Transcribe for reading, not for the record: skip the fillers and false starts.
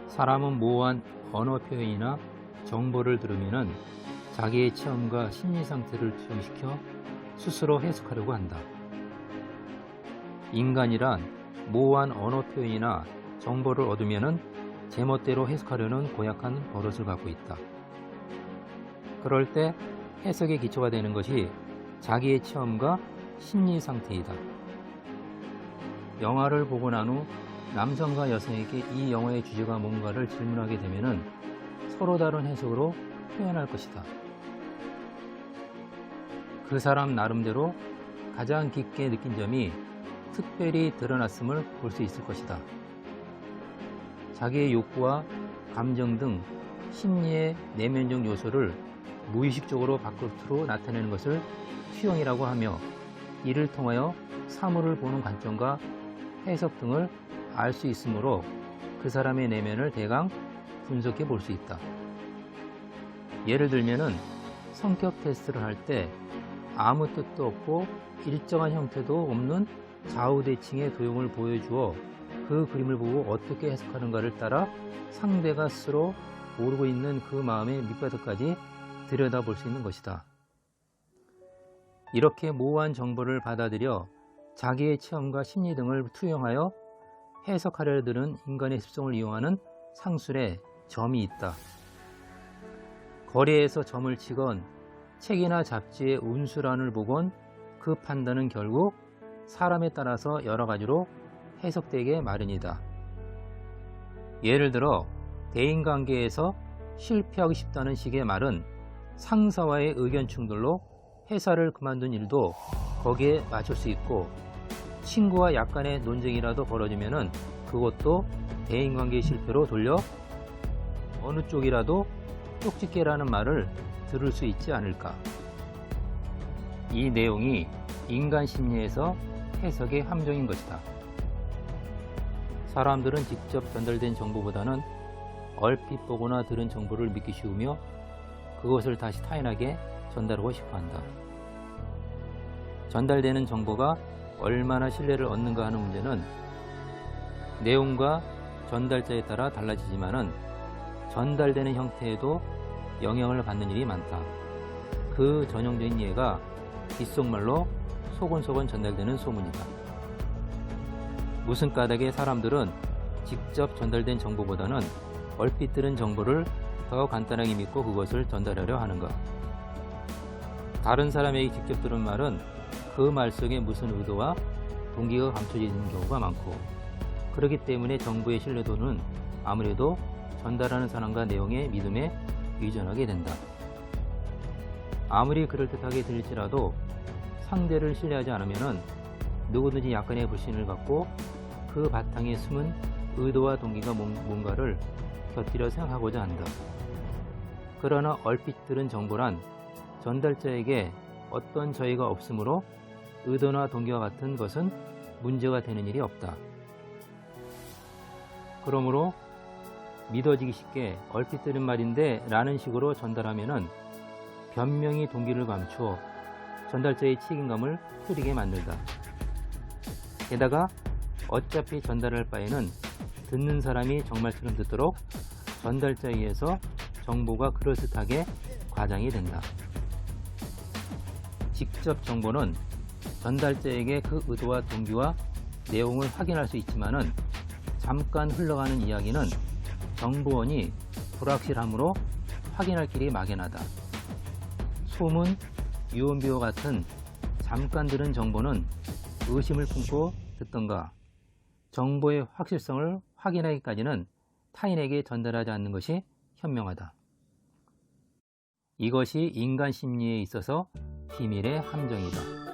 사람은 모호한 언어 표현이나 정보를 들으면 자기의 체험과 심리 상태를 투영시켜 스스로 해석하려고 한다. 인간이란 모호한 언어 표현이나 정보를 얻으면 제멋대로 해석하려는 고약한 버릇을 갖고 있다. 그럴 때 해석의 기초가 되는 것이 자기의 체험과 심리 상태이다. 영화를 보고 난 후 남성과 여성에게 이 영화의 주제가 뭔가를 질문하게 되면 서로 다른 해석으로 표현할 것이다. 그 사람 나름대로 가장 깊게 느낀 점이 특별히 드러났음을 볼 수 있을 것이다. 자기의 욕구와 감정 등 심리의 내면적 요소를 무의식적으로 바깥으로 나타내는 것을 투영이라고 하며, 이를 통하여 사물을 보는 관점과 해석 등을 알 수 있으므로 그 사람의 내면을 대강 분석해 볼 수 있다. 예를 들면은 성격 테스트를 할 때 아무 뜻도 없고 일정한 형태도 없는 좌우대칭의 도형을 보여주어 그 그림을 보고 어떻게 해석하는가를 따라 상대가 스스로 모르고 있는 그 마음의 밑바닥까지 들여다볼 수 있는 것이다. 이렇게 모호한 정보를 받아들여 자기의 체험과 심리 등을 투영하여 해석하려 드는 인간의 습성을 이용하는 상술에 점이 있다. 거리에서 점을 치건 책이나 잡지의 운수란을 보건 그 판단은 결국 사람에 따라서 여러 가지로 해석되게 마련이다. 예를 들어 대인관계에서 실패하고 싶다는 식의 말은 상사와의 의견 충돌로 회사를 그만둔 일도 거기에 맞출 수 있고, 친구와 약간의 논쟁이라도 벌어지면은 그것도 대인관계 실패로 돌려 어느 쪽이라도 쪽집게라는 말을 들을 수 있지 않을까. 이 내용이 인간 심리에서 해석의 함정인 것이다. 사람들은 직접 전달된 정보보다는 얼핏 보거나 들은 정보를 믿기 쉬우며 그것을 다시 타인에게 전달하고 싶어 한다. 전달되는 정보가 얼마나 신뢰를 얻는가 하는 문제는 내용과 전달자에 따라 달라지지만은 전달되는 형태에도 영향을 받는 일이 많다. 그 전형적인 예가 귓속말로 소곤소곤 전달되는 소문이다. 무슨 까닭에 사람들은 직접 전달된 정보보다는 얼핏 들은 정보를 더 간단하게 믿고 그것을 전달하려 하는가? 다른 사람에게 직접 들은 말은 그 말 속에 무슨 의도와 동기가 감춰져 있는 경우가 많고, 그렇기 때문에 정보의 신뢰도는 아무래도 전달하는 사람과 내용의 믿음에 의존하게 된다. 아무리 그럴듯하게 들릴지라도 상대를 신뢰하지 않으면 누구든지 약간의 불신을 갖고 그 바탕에 숨은 의도와 동기가 뭔가를 곁들여 생각하고자 한다. 그러나 얼핏 들은 정보란 전달자에게 어떤 저해가 없으므로 의도나 동기와 같은 것은 문제가 되는 일이 없다. 그러므로 믿어지기 쉽게 얼핏 들은 말인데 라는 식으로 전달하면은 변명이 동기를 감추어 전달자의 책임감을 흐리게 만들다. 게다가 어차피 전달할 바에는 듣는 사람이 정말처럼 듣도록 전달자에 의해서 정보가 그럴듯하게 과장이 된다. 직접 정보는 전달자에게 그 의도와 동기와 내용을 확인할 수 있지만은 잠깐 흘러가는 이야기는 정보원이 불확실함으로 확인할 길이 막연하다. 소문, 유언비어 같은 잠깐 들은 정보는 의심을 품고 듣던가 정보의 확실성을 확인하기까지는 타인에게 전달하지 않는 것이 현명하다. 이것이 인간 심리에 있어서 비밀의 함정이다.